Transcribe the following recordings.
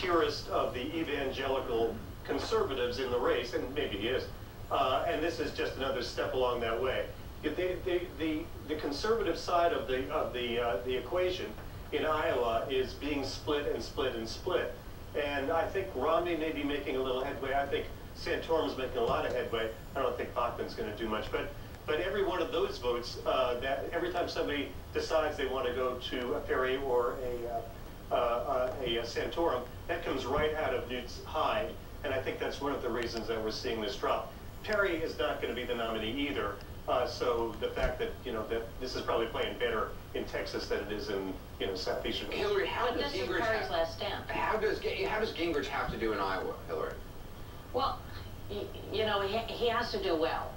purest of the evangelical conservatives in the race, and maybe he is. And this is just another step along that way. The conservative side of the equation in Iowa is being split and split and split. And I think Romney may be making a little headway. I think Santorum's making a lot of headway. I don't think Bachman's going to do much. But every one of those votes, that every time somebody decides they want to go to a Perry or a Santorum, that comes right out of Newt's hide. And I think that's one of the reasons that we're seeing this drop. Perry is not going to be the nominee either. So the fact that, that this is probably playing better in Texas than it is in, southeastern. Hillary, how does Gingrich Perry's last stand. How does Gingrich have to do in Iowa, Hillary? Well, he has to do well.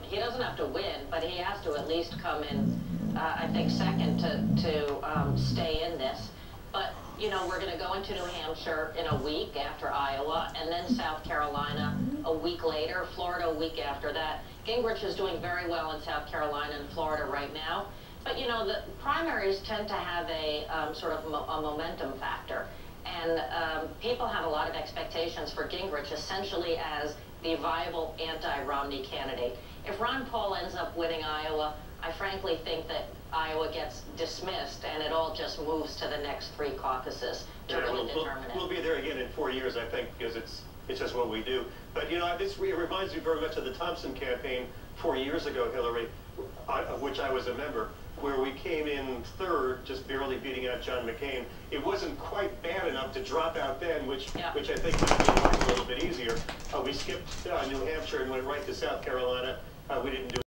He doesn't have to win, but he has to at least come in, I think, second to stay in this. But, we're going to go into New Hampshire in a week after Iowa, and then South Carolina a week later, Florida a week after that. Gingrich is doing very well in South Carolina and Florida right now. But, the primaries tend to have a sort of a momentum factor. And people have a lot of expectations for Gingrich, essentially as the viable anti-Romney candidate. If Ron Paul ends up winning Iowa, I frankly think that Iowa gets dismissed and it all just moves to the next three caucuses to really determine it. We'll be there again in 4 years, I think, because it's just what we do. But, it reminds me very much of the Thompson campaign 4 years ago, Hillary, of which I was a member, where we came in third, just barely beating out John McCain. It wasn't quite bad enough to drop out then, which I think would have been a little bit easier. We skipped New Hampshire and went right to South Carolina. We didn't do